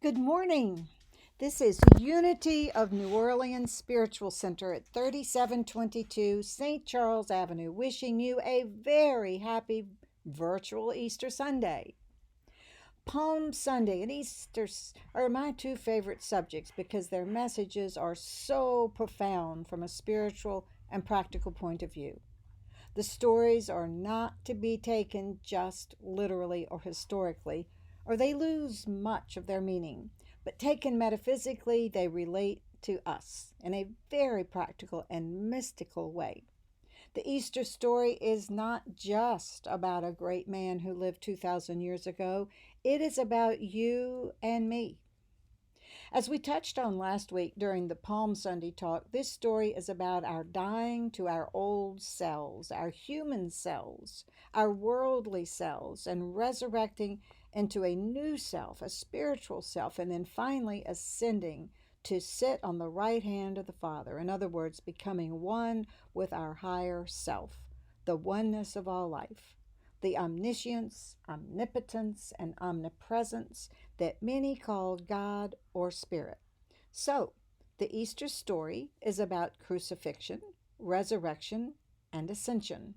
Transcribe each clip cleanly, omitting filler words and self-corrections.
Good morning. This is Unity of New Orleans Spiritual Center at 3722 St. Charles Avenue, wishing you a very happy virtual Easter Sunday. Palm Sunday and Easter are my two favorite subjects because their messages are so profound from a spiritual and practical point of view. The stories are not to be taken just literally or historically, or they lose much of their meaning. But taken metaphysically, they relate to us in a very practical and mystical way. The Easter story is not just about a great man who lived 2,000 years ago, it is about you and me. As we touched on last week during the Palm Sunday talk, this story is about our dying to our old selves, our human selves, our worldly selves, and resurrecting into a new self, a spiritual self, and then finally ascending to sit on the right hand of the Father. In other words, becoming one with our higher self, the oneness of all life, the omniscience, omnipotence, and omnipresence that many call God or Spirit. So, the Easter story is about crucifixion, resurrection, and ascension,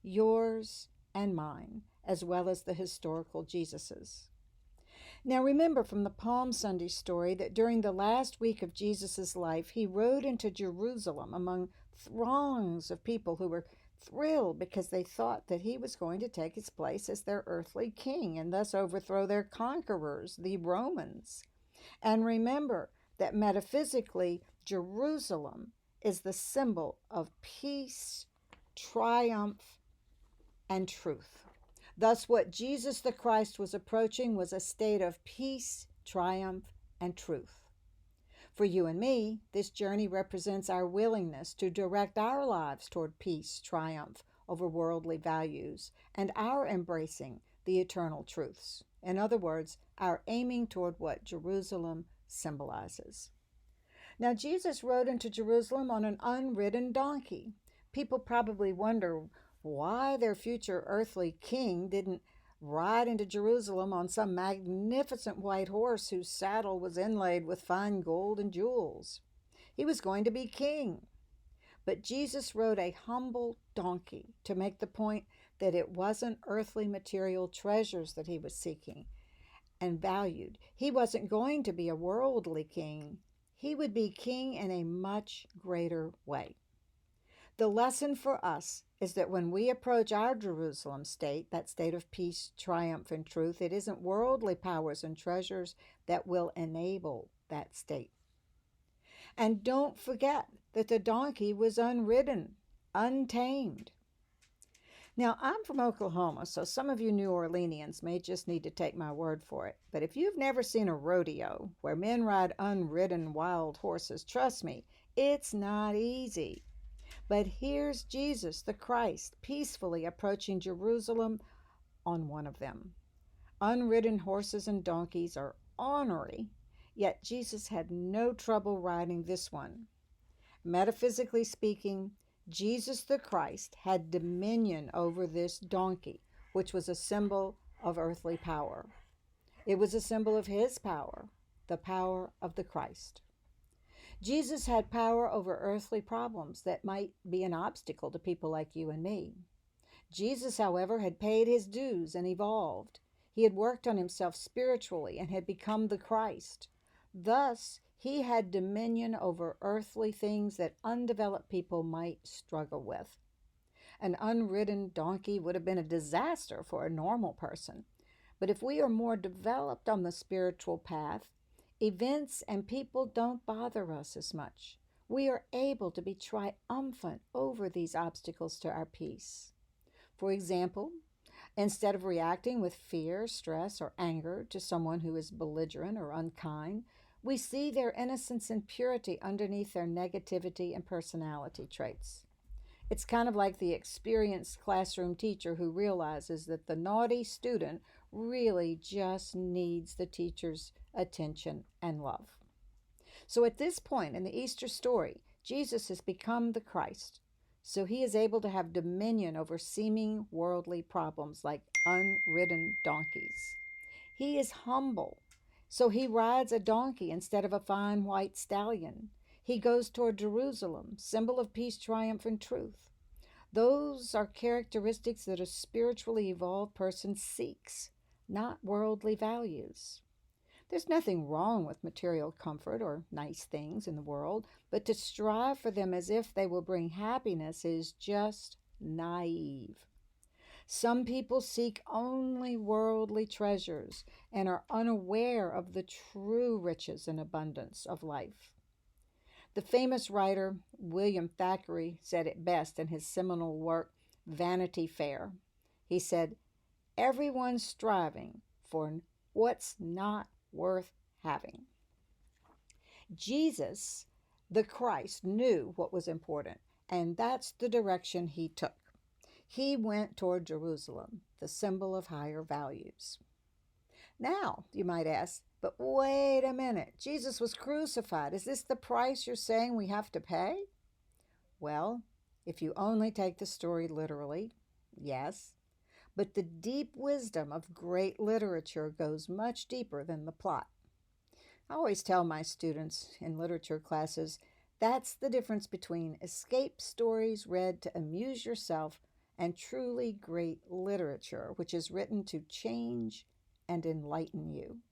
yours and mine, as well as the historical Jesus's. Now remember from the Palm Sunday story that during the last week of Jesus' life, he rode into Jerusalem among throngs of people who were thrilled because they thought that he was going to take his place as their earthly king and thus overthrow their conquerors, the Romans. And remember that metaphysically, Jerusalem is the symbol of peace, triumph, and truth. Thus, what Jesus the Christ was approaching was a state of peace, triumph, and truth. For you and me, this journey represents our willingness to direct our lives toward peace, triumph over worldly values, and our embracing the eternal truths. In other words, our aiming toward what Jerusalem symbolizes. Now, Jesus rode into Jerusalem on an unridden donkey. People probably wonder why their future earthly king didn't ride into Jerusalem on some magnificent white horse whose saddle was inlaid with fine gold and jewels. He was going to be king. But Jesus rode a humble donkey to make the point that it wasn't earthly material treasures that he was seeking and valued. He wasn't going to be a worldly king. He would be king in a much greater way. The lesson for us is that when we approach our Jerusalem state, that state of peace, triumph, and truth, it isn't worldly powers and treasures that will enable that state. And don't forget that the donkey was unridden, untamed. Now, I'm from Oklahoma, so some of you New Orleanians may just need to take my word for it. But if you've never seen a rodeo where men ride unridden wild horses, trust me, it's not easy. But here's Jesus, the Christ, peacefully approaching Jerusalem on one of them. Unridden horses and donkeys are ornery, yet Jesus had no trouble riding this one. Metaphysically speaking, Jesus the Christ had dominion over this donkey, which was a symbol of earthly power. It was a symbol of his power, the power of the Christ. Jesus had power over earthly problems that might be an obstacle to people like you and me. Jesus, however, had paid his dues and evolved. He had worked on himself spiritually and had become the Christ. Thus, he had dominion over earthly things that undeveloped people might struggle with. An unridden donkey would have been a disaster for a normal person. But if we are more developed on the spiritual path, events and people don't bother us as much. We are able to be triumphant over these obstacles to our peace. For example, instead of reacting with fear, stress, or anger to someone who is belligerent or unkind, we see their innocence and purity underneath their negativity and personality traits. It's kind of like the experienced classroom teacher who realizes that the naughty student really just needs the teacher's attention and love. So at this point in the Easter story, Jesus has become the Christ. So he is able to have dominion over seeming worldly problems like unridden donkeys. He is humble. So he rides a donkey instead of a fine white stallion. He goes toward Jerusalem, symbol of peace, triumph, and truth. Those are characteristics that a spiritually evolved person seeks, not worldly values. There's nothing wrong with material comfort or nice things in the world, but to strive for them as if they will bring happiness is just naive. Some people seek only worldly treasures and are unaware of the true riches and abundance of life. The famous writer William Thackeray said it best in his seminal work, Vanity Fair. He said, "Everyone's striving for what's not worth having." Jesus, the Christ, knew what was important, and that's the direction he took. He went toward Jerusalem, the symbol of higher values. Now, you might ask, but wait a minute. Jesus was crucified. Is this the price you're saying we have to pay? Well, if you only take the story literally, yes. But the deep wisdom of great literature goes much deeper than the plot. I always tell my students in literature classes that's the difference between escape stories read to amuse yourself and truly great literature, which is written to change and enlighten you.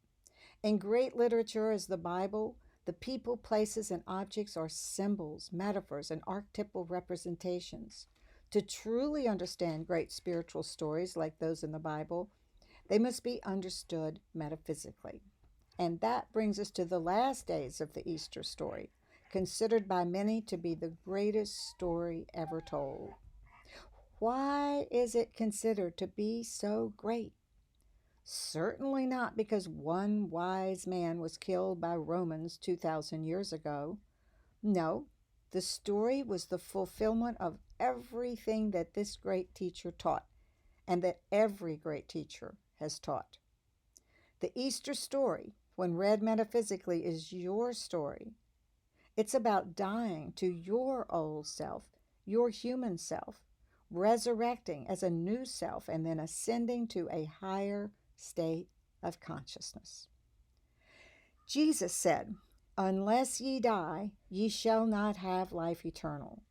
In great literature as the Bible, the people, places, and objects are symbols, metaphors, and archetypal representations. To truly understand great spiritual stories like those in the Bible, they must be understood metaphysically. And that brings us to the last days of the Easter story, considered by many to be the greatest story ever told. Why is it considered to be so great? Certainly not because one wise man was killed by Romans 2,000 years ago. No, the story was the fulfillment of everything that this great teacher taught and that every great teacher has taught. The Easter story, when read metaphysically, is your story. It's about dying to your old self, your human self, resurrecting as a new self, and then ascending to a higher state of consciousness. Jesus said, "Unless ye die, ye shall not have life eternal."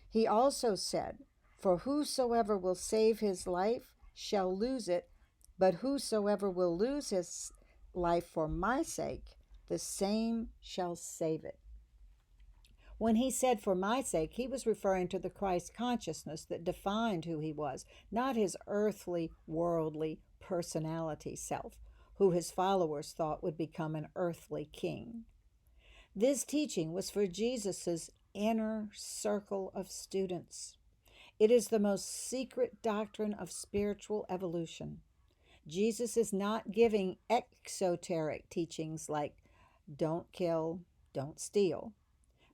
He also said, "For whosoever will save his life shall lose it, but whosoever will lose his life for my sake, the same shall save it." When he said "for my sake," he was referring to the Christ consciousness that defined who he was, not his earthly, worldly personality self, who his followers thought would become an earthly king. This teaching was for Jesus's inner circle of students. It is the most secret doctrine of spiritual evolution. Jesus is not giving exoteric teachings like don't kill, don't steal.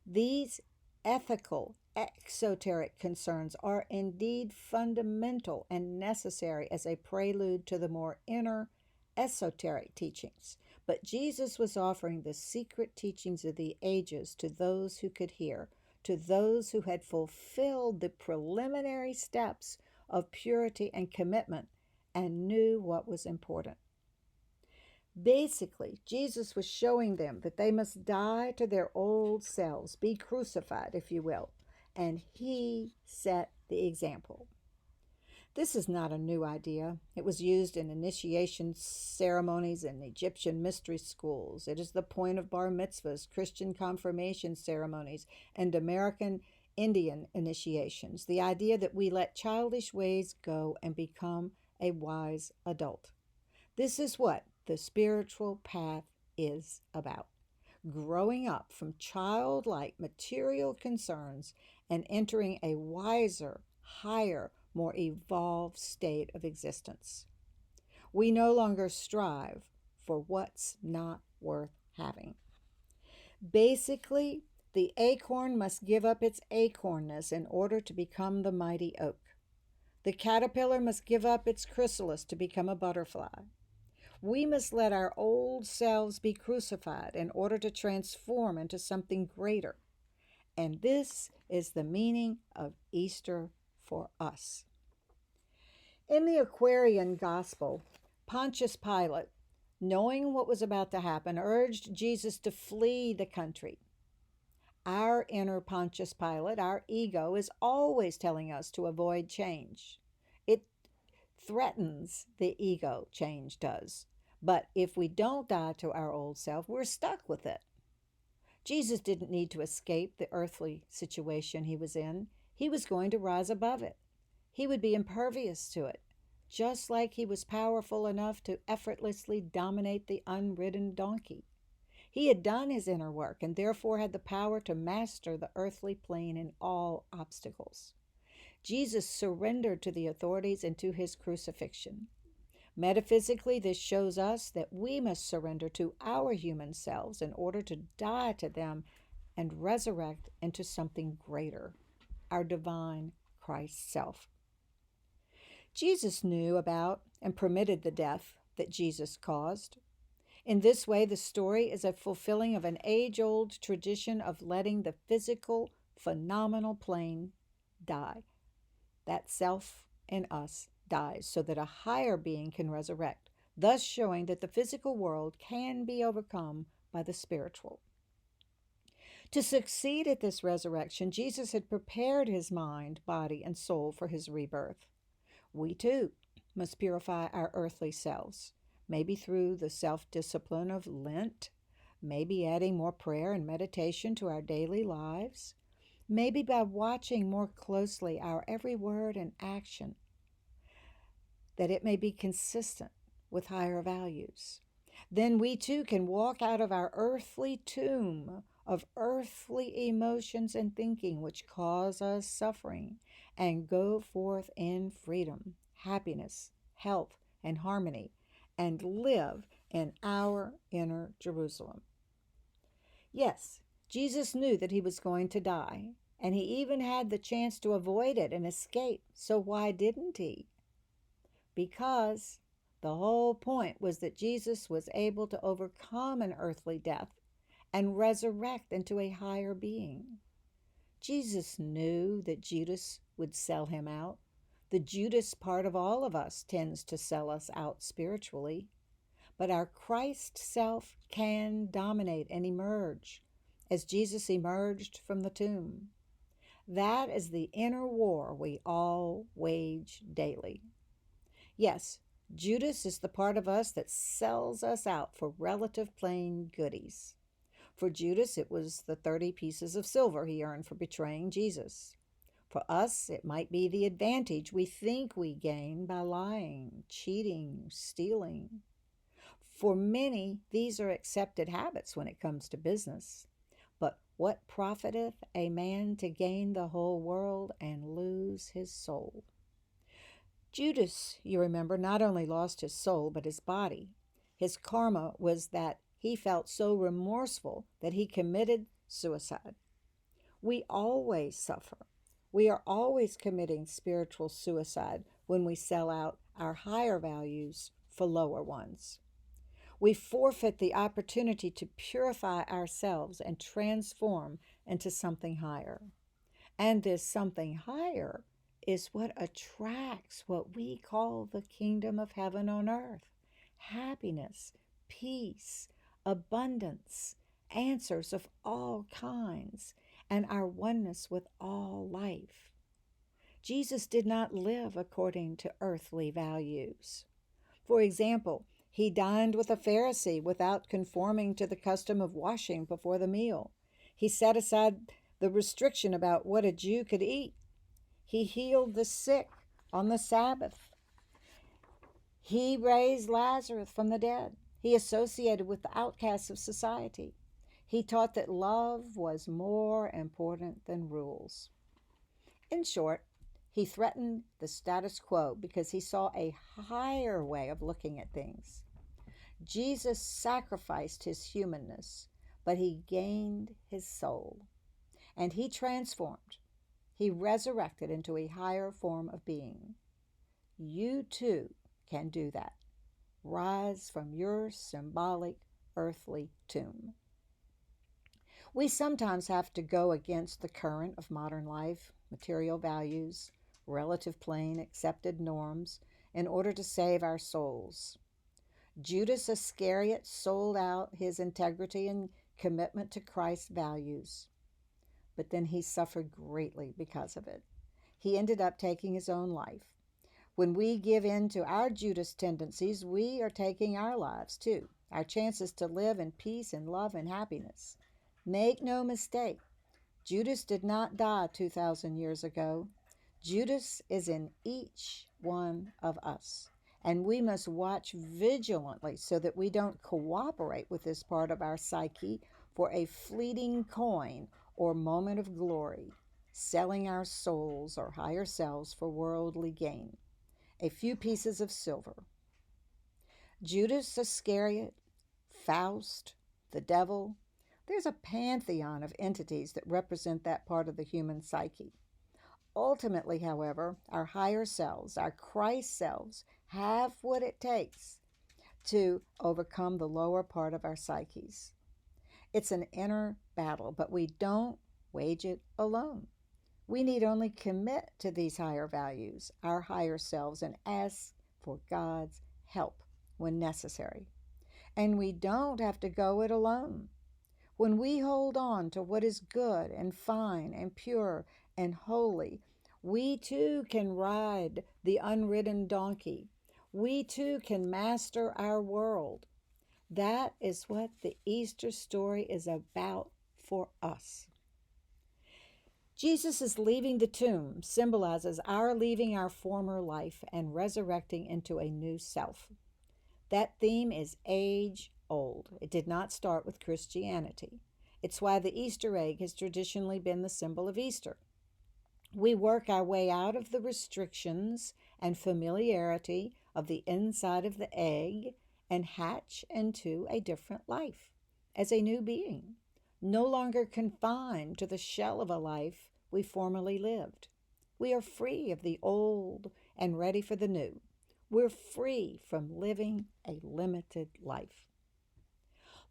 These ethical, exoteric concerns are indeed fundamental and necessary as a prelude to the more inner, esoteric teachings. But Jesus was offering the secret teachings of the ages to those who could hear, to those who had fulfilled the preliminary steps of purity and commitment and knew what was important. Basically, Jesus was showing them that they must die to their old selves, be crucified, if you will, and he set the example. This is not a new idea. It was used in initiation ceremonies in Egyptian mystery schools. It is the point of bar mitzvahs, Christian confirmation ceremonies, and American Indian initiations. The idea that we let childish ways go and become a wise adult. This is what the spiritual path is about. Growing up from childlike material concerns and entering a wiser, higher, more evolved state of existence. We no longer strive for what's not worth having. Basically, the acorn must give up its acornness in order to become the mighty oak. The caterpillar must give up its chrysalis to become a butterfly. We must let our old selves be crucified in order to transform into something greater. And this is the meaning of Easter for us. In the Aquarian Gospel, Pontius Pilate, knowing what was about to happen, urged Jesus to flee the country. Our inner Pontius Pilate, our ego, is always telling us to avoid change. It threatens the ego, change does. But if we don't die to our old self, we're stuck with it. Jesus didn't need to escape the earthly situation he was in. He was going to rise above it. He would be impervious to it, just like he was powerful enough to effortlessly dominate the unridden donkey. He had done his inner work and therefore had the power to master the earthly plane in all obstacles. Jesus surrendered to the authorities and to his crucifixion. Metaphysically, this shows us that we must surrender to our human selves in order to die to them and resurrect into something greater, our divine Christ self. Jesus knew about and permitted the death that Jesus caused. In this way, the story is a fulfilling of an age-old tradition of letting the physical, phenomenal plane die. That self in us dies so that a higher being can resurrect, thus showing that the physical world can be overcome by the spiritual. To succeed at this resurrection, Jesus had prepared his mind, body, and soul for his rebirth. We too must purify our earthly selves, maybe through the self-discipline of Lent, maybe adding more prayer and meditation to our daily lives, maybe by watching more closely our every word and action, that it may be consistent with higher values. Then we too can walk out of our earthly tomb of earthly emotions and thinking which cause us suffering and go forth in freedom, happiness, health, and harmony, and live in our inner Jerusalem. Yes, Jesus knew that he was going to die, and he even had the chance to avoid it and escape. So why didn't he? Because the whole point was that Jesus was able to overcome an earthly death and resurrect into a higher being. Jesus knew that Judas would sell him out. The Judas part of all of us tends to sell us out spiritually. But our Christ self can dominate and emerge as Jesus emerged from the tomb. That is the inner war we all wage daily. Yes, Judas is the part of us that sells us out for relative plain goodies. For Judas, it was the 30 pieces of silver he earned for betraying Jesus. For us, it might be the advantage we think we gain by lying, cheating, stealing. For many, these are accepted habits when it comes to business. But what profiteth a man to gain the whole world and lose his soul? Judas, you remember, not only lost his soul, but his body. His karma was that he felt so remorseful that he committed suicide. We always suffer. We are always committing spiritual suicide when we sell out our higher values for lower ones. We forfeit the opportunity to purify ourselves and transform into something higher. And this something higher is what attracts what we call the kingdom of heaven on earth. Happiness, peace, abundance, answers of all kinds, and our oneness with all life. Jesus did not live according to earthly values. For example, he dined with a Pharisee without conforming to the custom of washing before the meal. He set aside the restriction about what a Jew could eat. He healed the sick on the Sabbath. He raised Lazarus from the dead. He associated with the outcasts of society. He taught that love was more important than rules. In short, he threatened the status quo because he saw a higher way of looking at things. Jesus sacrificed his humanness, but he gained his soul. And he transformed. He resurrected into a higher form of being. You too can do that. Rise from your symbolic earthly tomb. We sometimes have to go against the current of modern life, material values, relative plane accepted norms, in order to save our souls. Judas Iscariot sold out his integrity and commitment to Christ's values, but then he suffered greatly because of it. He ended up taking his own life. When we give in to our Judas tendencies, we are taking our lives too, our chances to live in peace and love and happiness. Make no mistake, Judas did not die 2,000 years ago. Judas is in each one of us, and we must watch vigilantly so that we don't cooperate with this part of our psyche for a fleeting coin or moment of glory, selling our souls or higher selves for worldly gain. A few pieces of silver. Judas Iscariot, Faust, the devil. There's a pantheon of entities that represent that part of the human psyche. Ultimately, however, our higher selves, our Christ selves, have what it takes to overcome the lower part of our psyches. It's an inner battle, but we don't wage it alone. We need only commit to these higher values, our higher selves, and ask for God's help when necessary. And we don't have to go it alone. When we hold on to what is good and fine and pure and holy, we too can ride the unridden donkey. We too can master our world. That is what the Easter story is about for us. Jesus' leaving the tomb symbolizes our leaving our former life and resurrecting into a new self. That theme is age old. It did not start with Christianity. It's why the Easter egg has traditionally been the symbol of Easter. We work our way out of the restrictions and familiarity of the inside of the egg and hatch into a different life as a new being, no longer confined to the shell of a life we formerly lived. We are free of the old and ready for the new. We're free from living a limited life.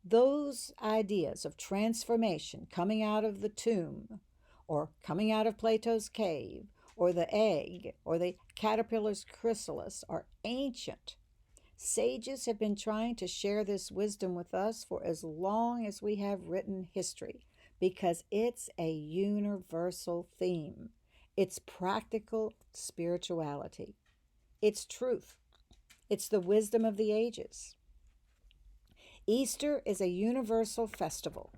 Those ideas of transformation coming out of the tomb, or coming out of Plato's cave, or the egg, or the caterpillar's chrysalis are ancient. Sages have been trying to share this wisdom with us for as long as we have written history, because it's a universal theme. It's practical spirituality. It's truth. It's the wisdom of the ages. Easter is a universal festival.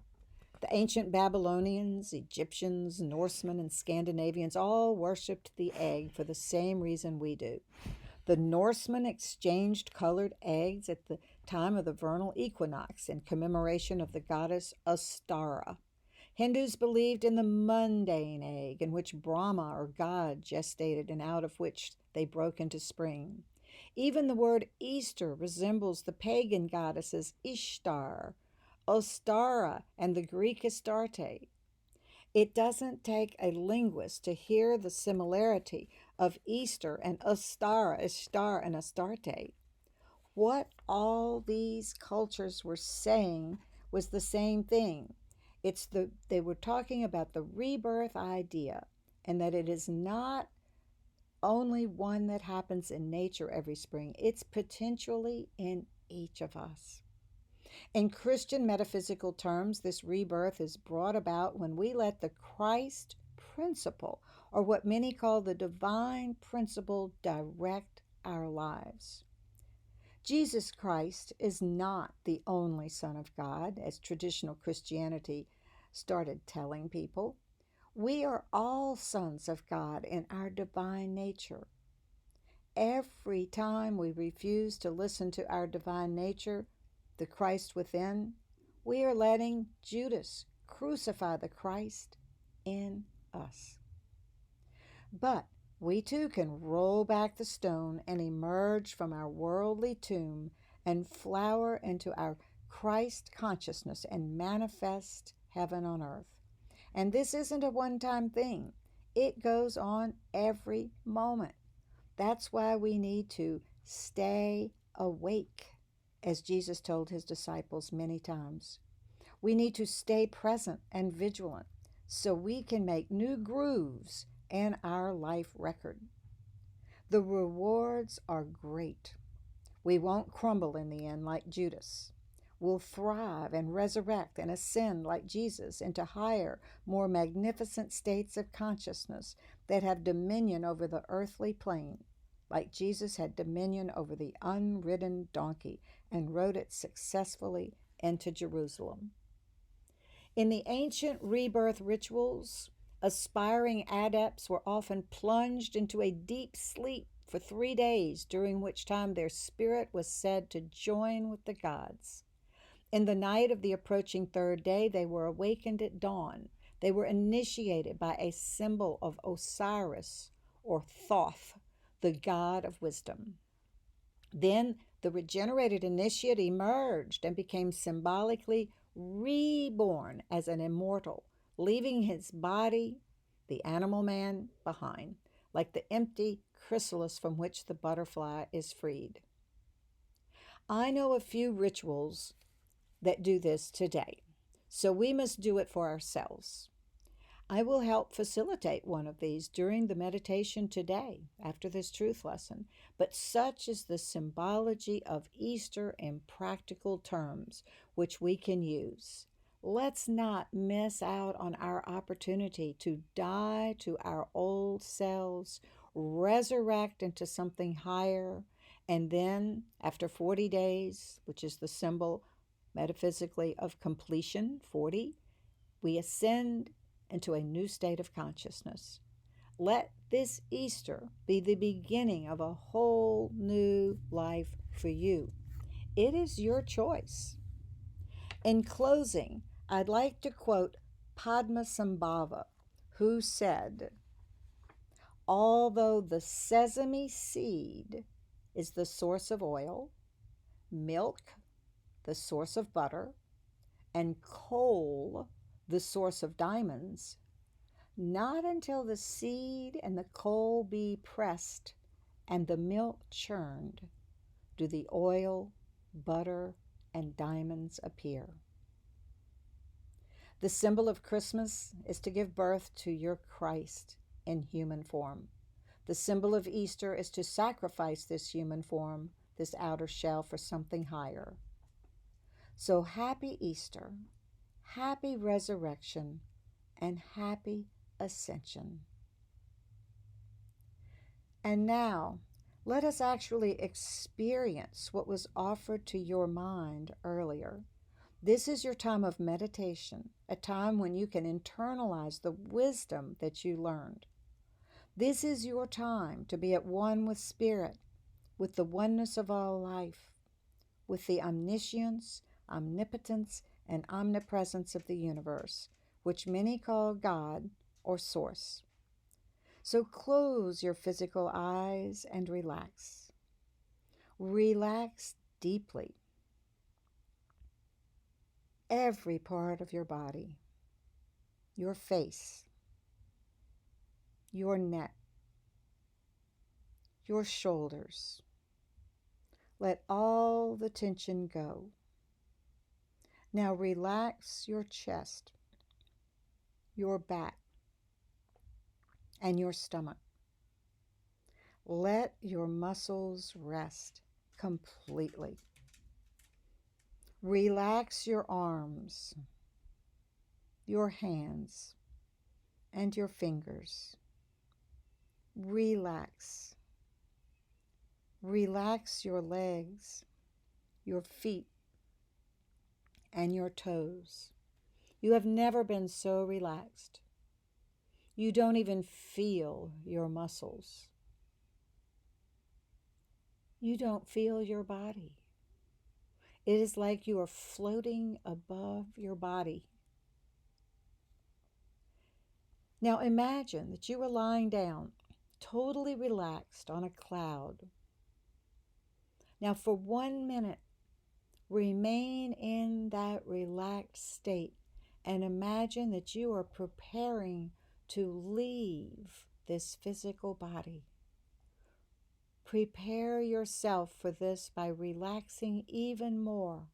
The ancient Babylonians, Egyptians, Norsemen, and Scandinavians all worshipped the egg for the same reason we do. The Norsemen exchanged colored eggs at the time of the vernal equinox in commemoration of the goddess Ostara. Hindus believed in the mundane egg in which Brahma or God gestated and out of which they broke into spring. Even the word Easter resembles the pagan goddesses Ishtar, Ostara, and the Greek Astarte. It doesn't take a linguist to hear the similarity of Easter and Ostara, Ishtar, and Astarte. What all these cultures were saying was the same thing. They were talking about the rebirth idea, and that it is not only one that happens in nature every spring. It's potentially in each of us. In Christian metaphysical terms, this rebirth is brought about when we let the Christ principle, or what many call the divine principle, direct our lives. Jesus Christ is not the only Son of God, as traditional Christianity started telling people. We are all sons of God in our divine nature. Every time we refuse to listen to our divine nature, the Christ within, we are letting Judas crucify the Christ in us. But we too can roll back the stone and emerge from our worldly tomb and flower into our Christ consciousness and manifest heaven on earth. And this isn't a one-time thing. It goes on every moment. That's why we need to stay awake, as Jesus told his disciples many times. We need to stay present and vigilant so we can make new grooves in our life record. The rewards are great. We won't crumble in the end like Judas. We'll thrive and resurrect and ascend like Jesus into higher, more magnificent states of consciousness that have dominion over the earthly plane, like Jesus had dominion over the unridden donkey and rode it successfully into Jerusalem. In the ancient rebirth rituals, aspiring adepts were often plunged into a deep sleep for 3 days, during which time their spirit was said to join with the gods. In the night of the approaching third day, they were awakened at dawn. They were initiated by a symbol of Osiris, or Thoth, the god of wisdom. Then the regenerated initiate emerged and became symbolically reborn as an immortal, leaving his body, the animal man, behind, like the empty chrysalis from which the butterfly is freed. I know a few rituals that do this today, so we must do it for ourselves. I will help facilitate one of these during the meditation today after this truth lesson, but such is the symbology of Easter in practical terms, which we can use. Let's not miss out on our opportunity to die to our old selves, resurrect into something higher, and then, after 40 days, which is the symbol metaphysically of completion, 40, we ascend into a new state of consciousness. Let this Easter be the beginning of a whole new life for you. It is your choice. In closing, I'd like to quote Padmasambhava, who said, "Although the sesame seed is the source of oil, milk the source of butter, and coal the source of diamonds, not until the seed and the coal be pressed and the milk churned do the oil, butter, and diamonds appear." The symbol of Christmas is to give birth to your Christ in human form. The symbol of Easter is to sacrifice this human form, this outer shell, for something higher. So happy Easter, happy resurrection, and happy ascension. And now, let us actually experience what was offered to your mind earlier. This is your time of meditation, a time when you can internalize the wisdom that you learned. This is your time to be at one with Spirit, with the oneness of all life, with the omniscience, omnipotence, and omnipresence of the universe, which many call God or Source. So close your physical eyes and relax. Relax deeply. Every part of your body, your face, your neck, your shoulders. Let all the tension go. Now relax your chest, your back, and your stomach. Let your muscles rest completely. Relax your arms, your hands, and your fingers. Relax. Relax your legs, your feet, and your toes. You have never been so relaxed. You don't even feel your muscles. You don't feel your body. It is like you are floating above your body. Now imagine that you are lying down, totally relaxed on a cloud. Now for 1 minute, remain in that relaxed state and imagine that you are preparing to leave this physical body. Prepare yourself for this by relaxing even more.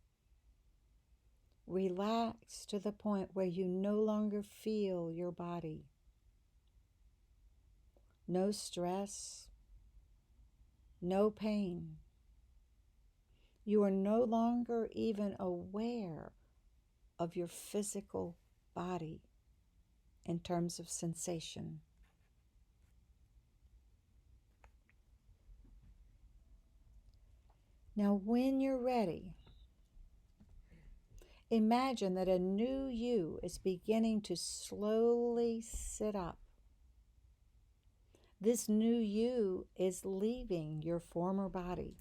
Relax to the point where you no longer feel your body. No stress, no pain. You are no longer even aware of your physical body in terms of sensation. Now, when you're ready, imagine that a new you is beginning to slowly sit up. This new you is leaving your former body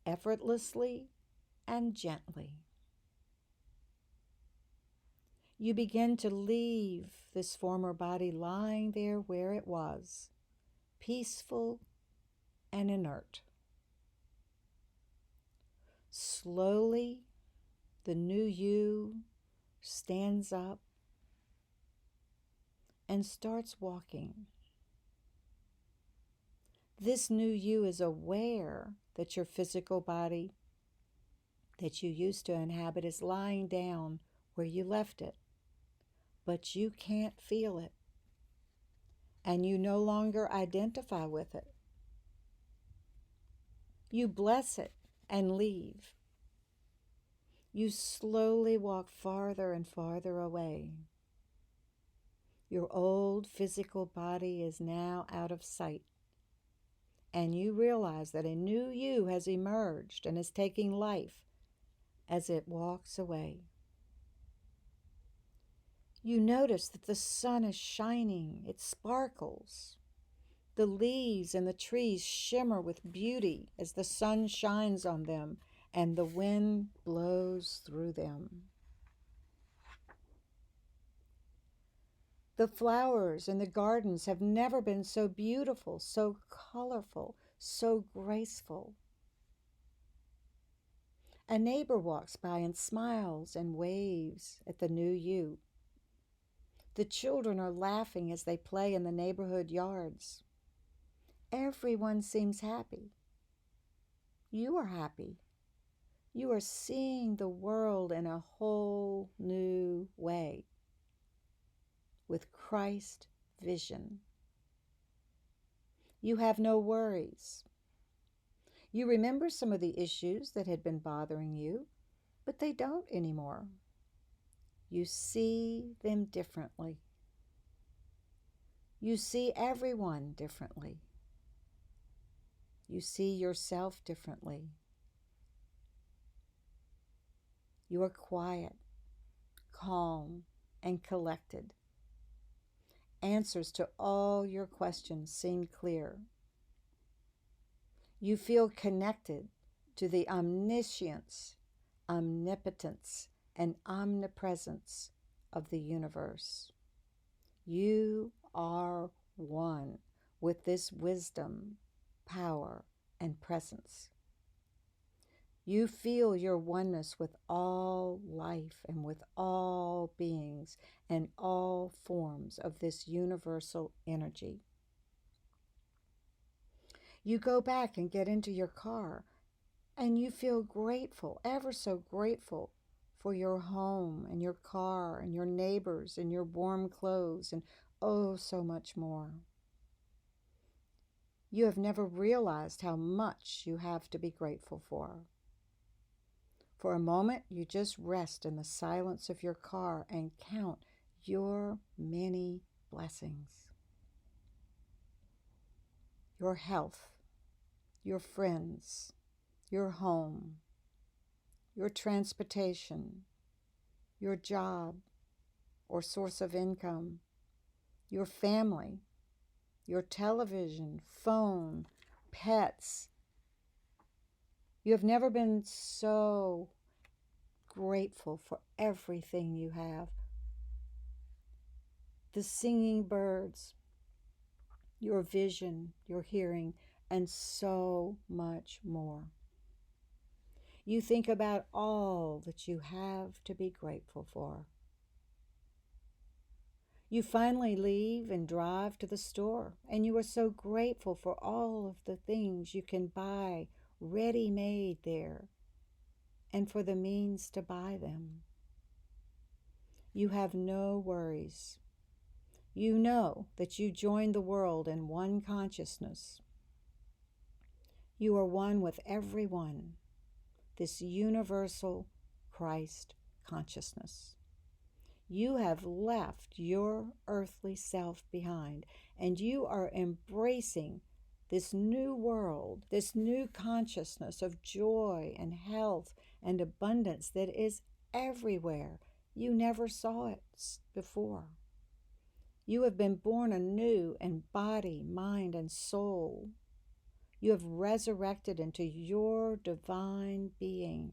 effortlessly and gently. You begin to leave this former body lying there where it was, peaceful and inert. Slowly, the new you stands up and starts walking. This new you is aware that your physical body that you used to inhabit is lying down where you left it, but you can't feel it, and you no longer identify with it. You bless it and leave. You slowly walk farther and farther away. Your old physical body is now out of sight, and you realize that a new you has emerged and is taking life as it walks away. You notice that the sun is shining, it sparkles. The leaves and the trees shimmer with beauty as the sun shines on them and the wind blows through them. The flowers in the gardens have never been so beautiful, so colorful, so graceful. A neighbor walks by and smiles and waves at the new you. The children are laughing as they play in the neighborhood yards. Everyone seems happy. You are happy. You are seeing the world in a whole new way, with Christ vision. You have no worries. You remember some of the issues that had been bothering you, but they don't anymore. You see them differently. You see everyone differently. You see yourself differently. You are quiet, calm, and collected. Answers to all your questions seem clear. You feel connected to the omniscience, omnipotence, and omnipresence of the universe. You are one with this wisdom, power, and presence. You feel your oneness with all life and with all beings and all forms of this universal energy. You go back and get into your car, and you feel grateful, ever so grateful, for your home and your car and your neighbors and your warm clothes and oh, so much more. You have never realized how much you have to be grateful for. For a moment, you just rest in the silence of your car and count your many blessings. Your health, your friends, your home, your transportation, your job or source of income, your family, your television, phone, pets. You have never been so grateful for everything you have. The singing birds, your vision, your hearing, and so much more. You think about all that you have to be grateful for. You finally leave and drive to the store, and you are so grateful for all of the things you can buy ready-made there and for the means to buy them. You have no worries. You know that you join the world in one consciousness. You are one with everyone, this universal Christ consciousness. You have left your earthly self behind, and you are embracing this new world, this new consciousness of joy and health and abundance that is everywhere. You never saw it before. You have been born anew in body, mind, and soul. You have resurrected into your divine being.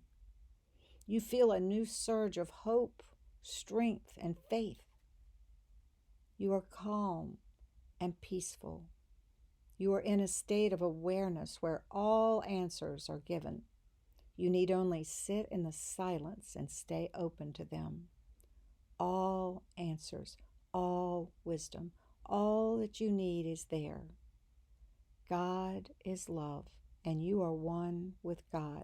You feel a new surge of hope, strength, and faith. You are calm and peaceful. You are in a state of awareness where all answers are given. You need only sit in the silence and stay open to them. All answers, all wisdom, all that you need is there. God is love, and you are one with God.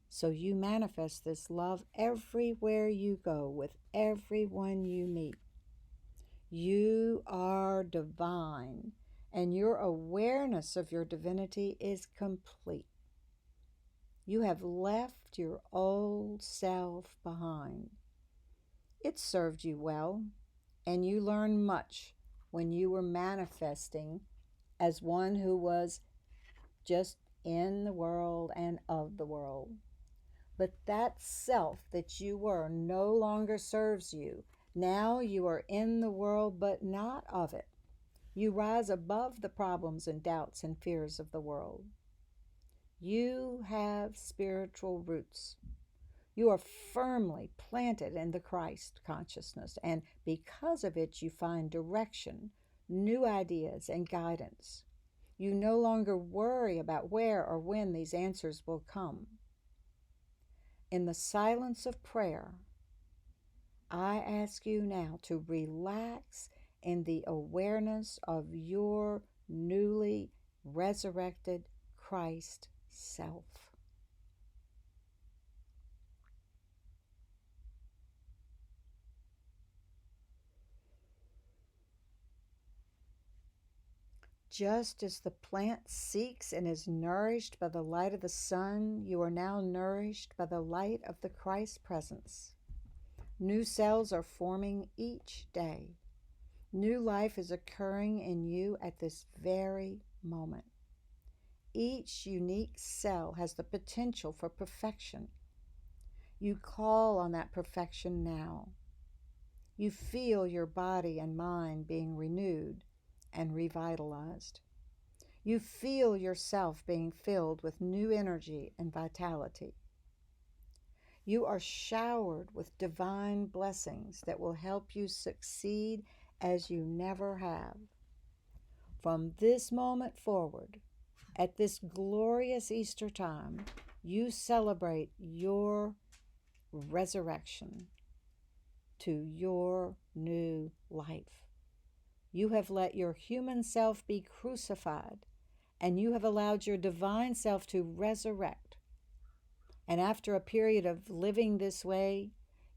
So you manifest this love everywhere you go, with everyone you meet. You are divine, and your awareness of your divinity is complete. You have left your old self behind. It served you well, and you learned much when you were manifesting as one who was just in the world and of the world. But that self that you were no longer serves you. Now you are in the world, but not of it. You rise above the problems and doubts and fears of the world. You have spiritual roots. You are firmly planted in the Christ consciousness, and because of it, you find direction, new ideas, and guidance. You no longer worry about where or when these answers will come. In the silence of prayer, I ask you now to relax in the awareness of your newly resurrected Christ self. Just as the plant seeks and is nourished by the light of the sun, you are now nourished by the light of the Christ presence. New cells are forming each day. New life is occurring in you at this very moment. Each unique cell has the potential for perfection. You call on that perfection now. You feel your body and mind being renewed and revitalized. You feel yourself being filled with new energy and vitality. You are showered with divine blessings that will help you succeed as you never have. From this moment forward, at this glorious Easter time, you celebrate your resurrection to your new life. You have let your human self be crucified, and you have allowed your divine self to resurrect. And after a period of living this way,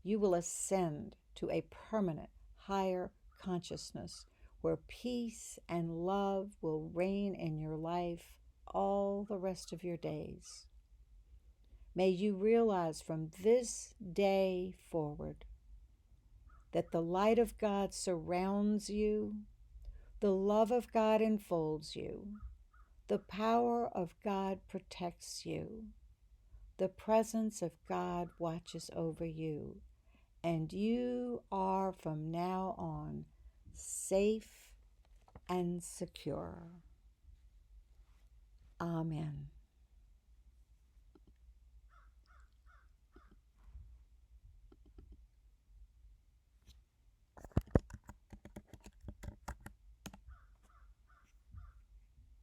you will ascend to a permanent higher consciousness where peace and love will reign in your life all the rest of your days. May you realize from this day forward that the light of God surrounds you, the love of God enfolds you, the power of God protects you, the presence of God watches over you, and you are from now on safe and secure. Amen.